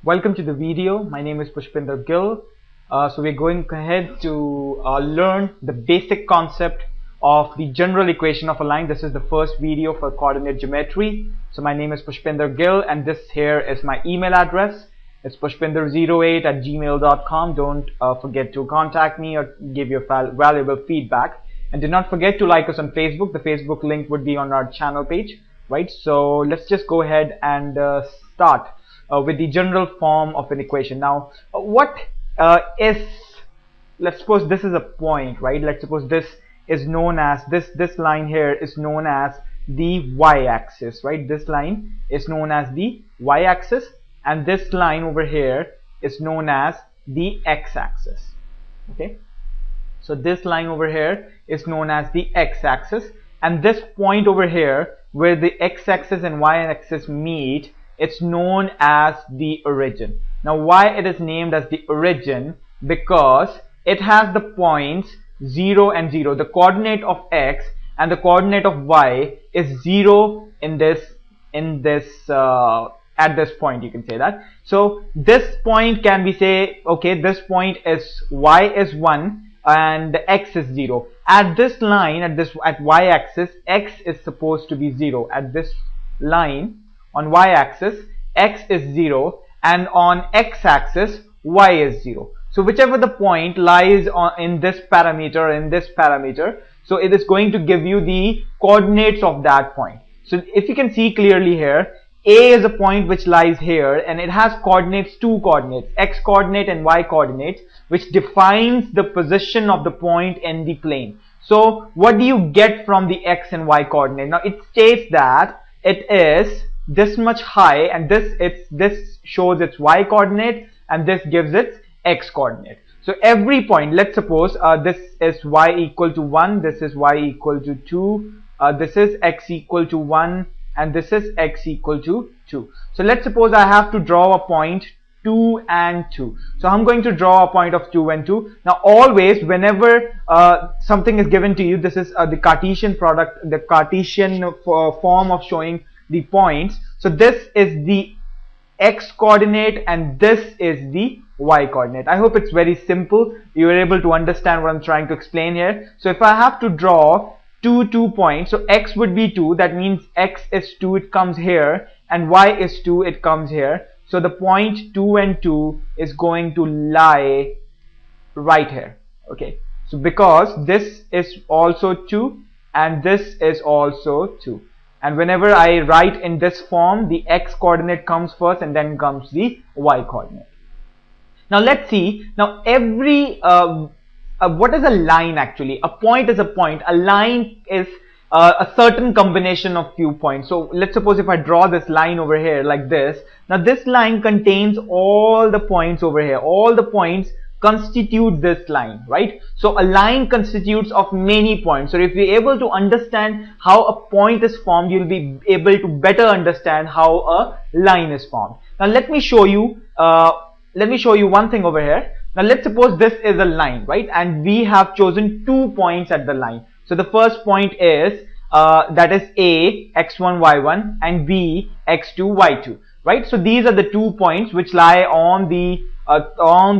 Welcome to the video. My name is Pushpinder Gill. So we're going ahead to learn the basic concept of the general equation of a line. This is the first video for coordinate geometry. So my name is Pushpinder Gill and this here is my email address. It's pushpinder08@gmail.com. Don't forget to contact me or give your valuable feedback. And do not forget to like us on Facebook. The Facebook link would be on our channel page, right? So let's just go ahead and start with the general form of an equation. Now, let's suppose this is a point, right? Let's suppose this is known as, this line here is known as the y-axis, right? This line is known as the y-axis, and this line over here is known as the x-axis, okay? So this line over here is known as the x-axis, and this point over here where the x-axis and y-axis meet, it's known as the origin. Now why it is named as the origin? Because it has the points 0 and 0. The coordinate of x and the coordinate of y is 0 at this point, you can say that. So this point can be say, okay, this point is y is 1 and x is 0. At this line, at y-axis, x is supposed to be 0. At this line on y-axis, x is 0, and on x-axis, y is 0. So whichever the point lies in this parameter, so it is going to give you the coordinates of that point. So if you can see clearly here, A is a point which lies here, and it has two coordinates, x coordinate and y coordinate, which defines the position of the point in the plane. So what do you get from the x and y coordinate? Now it states that it is this much high, and this shows its y coordinate, and this gives its x coordinate. So every point, let's suppose this is y equal to 1, this is y equal to 2, this is x equal to 1, and this is x equal to 2. So let's suppose I have to draw a point 2 and 2. So I'm going to draw a point of 2 and 2. Now always whenever something is given to you, this is the Cartesian product, the Cartesian form of showing the points. So this is the x coordinate and this is the y coordinate. I hope it's very simple. You are able to understand what I'm trying to explain here. So if I have to draw two points, so x would be 2, that means x is 2, it comes here, and y is 2, it comes here. So the point 2 and 2 is going to lie right here, okay? So because this is also 2 and this is also 2, and whenever I write in this form, the x coordinate comes first and then comes the y coordinate. Now let's see. Now what is a line actually? A point is a point. A line is a certain combination of few points. So let's suppose if I draw this line over here like this. Now this line contains all the points over here. All the points constitute this line, right? So a line constitutes of many points. So if you're able to understand how a point is formed, you'll be able to better understand how a line is formed. Now let me show you one thing over here. Now let's suppose this is a line, right? And we have chosen 2 points at the line. So the first point is that is A, x1, y1, and B, x2, y2, right? So these are the 2 points which lie on the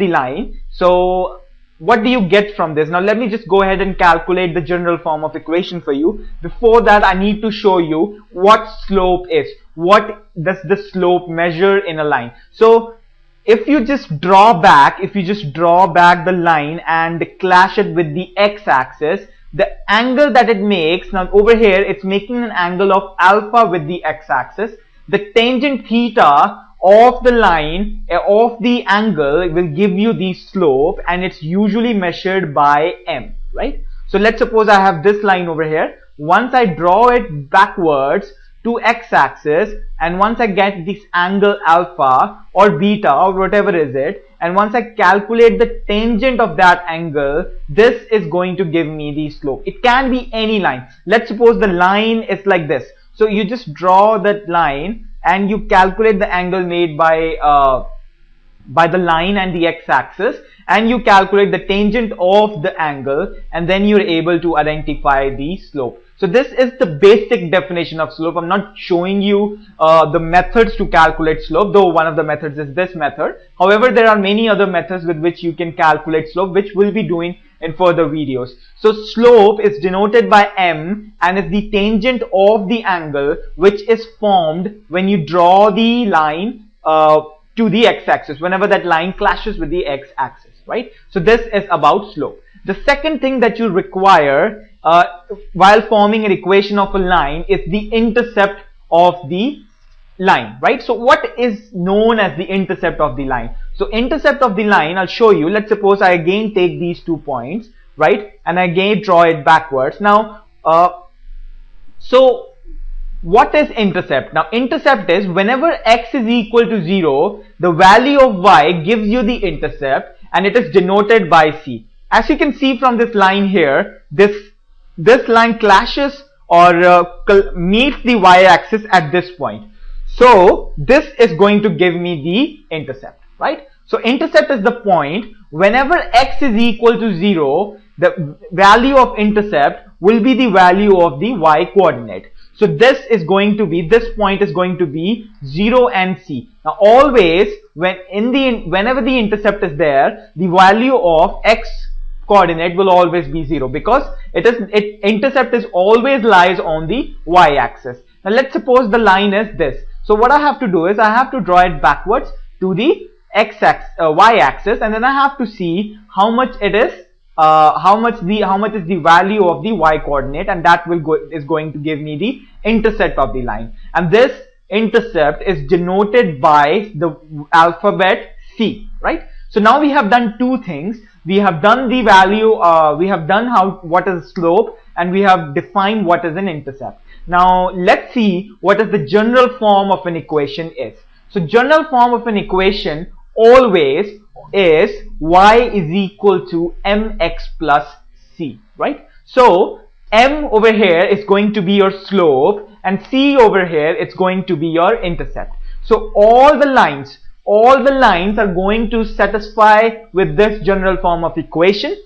line. So what do you get from this? Now let me just go ahead and calculate the general form of equation for you. Before that, I need to show you what slope is. What does the slope measure in a line? So if you just draw back the line and clash it with the x-axis, the angle that it makes, now over here it's making an angle of alpha with the x-axis. The tangent theta of the line, of the angle, will give you the slope, and it's usually measured by m, right? So let's suppose I have this line over here. Once I draw it backwards to x-axis, and once I get this angle alpha or beta or whatever is it, and once I calculate the tangent of that angle, this is going to give me the slope. It can be any line. Let's suppose the line is like this. So you just draw that line and you calculate the angle made by the line and the x-axis, and you calculate the tangent of the angle, and then you're able to identify the slope. So this is the basic definition of slope. I'm not showing you the methods to calculate slope, though one of the methods is this method. However, there are many other methods with which you can calculate slope, which we'll be doing in further videos. So slope is denoted by m and is the tangent of the angle which is formed when you draw the line to the x-axis, whenever that line clashes with the x-axis, right? So this is about slope. The second thing that you require while forming an equation of a line is the intercept of the line, right? So what is known as the intercept of the line? So intercept of the line, I'll show you. Let's suppose I again take these 2 points, right? And again draw it backwards. Now, so what is intercept? Now intercept is whenever x is equal to 0, the value of y gives you the intercept and it is denoted by c. As you can see from this line here, this line clashes or meets the y-axis at this point. So this is going to give me the intercept, right? So intercept is the point whenever x is equal to 0, the value of intercept will be the value of the y coordinate. So this is going to be, this point is going to be 0 and c. Now always whenever the intercept is there, the value of x coordinate will always be 0 because intercept is always lies on the y-axis. Now let's suppose the line is this. So what I have to do is I have to draw it backwards to the y-axis, and then I have to see how much it is, how much is the value of the y coordinate, and that is going to give me the intercept of the line. And this intercept is denoted by the alphabet C, right? So now we have done two things. We have done the value, we have done what is slope, and we have defined what is an intercept. Now let's see what is the general form of an equation is. So general form of an equation always is y is equal to mx plus c, right? So m over here is going to be your slope and c over here it's going to be your intercept. So all the lines are going to satisfy with this general form of equation,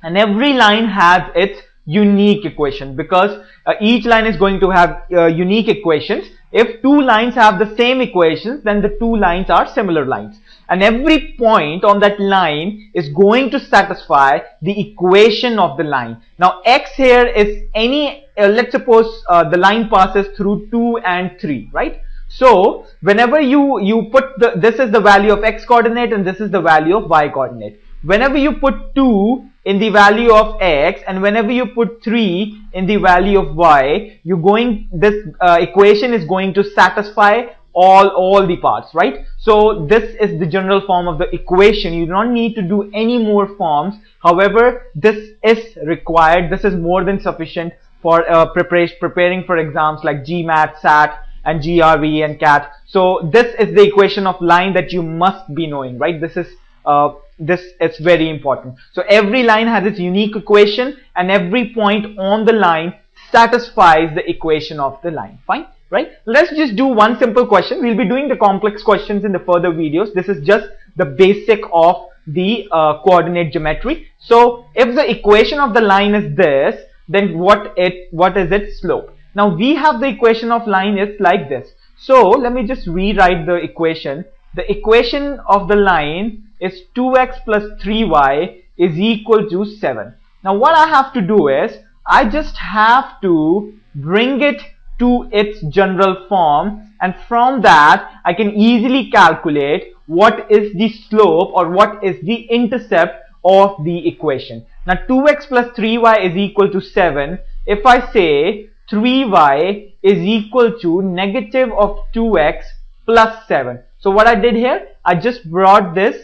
and every line has its unique equation because each line is going to have unique equations. If two lines have the same equations, then the two lines are similar lines, and every point on that line is going to satisfy the equation of the line. Now x here is any, let's suppose the line passes through 2 and 3, right? So whenever you put this is the value of x coordinate and this is the value of y coordinate. Whenever you put 2 in the value of x and whenever you put 3 in the value of y, this equation is going to satisfy all the parts, right? So this is the general form of the equation. You don't need to do any more forms. However, this is required. This is more than sufficient for preparing for exams like GMAT, SAT, and GRE and CAT. So this is the equation of line that you must be knowing, right? This is very important. So every line has its unique equation and every point on the line satisfies the equation of the line. Fine, right? Let's just do one simple question. We'll be doing the complex questions in the further videos. This is just the basic of the coordinate geometry. So if the equation of the line is this, then what is its slope? Now we have the equation of line is like this. So let me just rewrite the equation. The equation of the line is 2x plus 3y is equal to 7. Now what I have to do is I just have to bring it to its general form, and from that I can easily calculate what is the slope or what is the intercept of the equation. Now 2x plus 3y is equal to 7. If I say 3y is equal to negative of 2x plus 7. So what I did here, I just brought this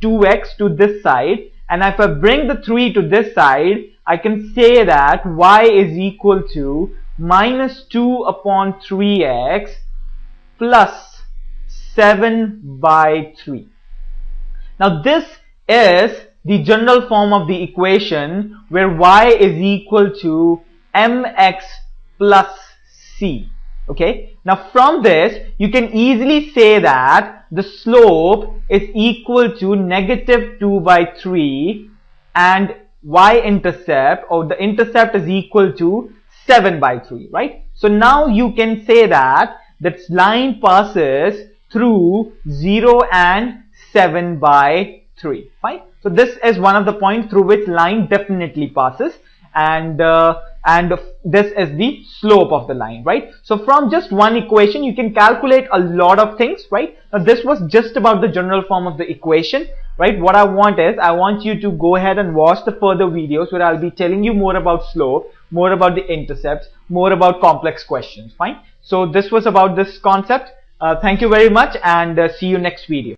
2x to this side, and if I bring the 3 to this side, I can say that y is equal to minus 2 upon 3x plus 7 by 3. Now this is the general form of the equation where y is equal to mx plus c. Okay, now from this you can easily say that the slope is equal to negative 2 by 3 and y-intercept, or the intercept, is equal to 7 by 3, right? So now you can say that this line passes through 0 and 7 by 3, fine. So this is one of the points through which line definitely passes, and this is the slope of the line, right? So from just one equation you can calculate a lot of things, right? Now this was just about the general form of the equation, right? What I want is, I want you to go ahead and watch the further videos where I'll be telling you more about slope, more about the intercepts, more about complex questions, fine. So this was about this concept. Thank you very much, and see you next video.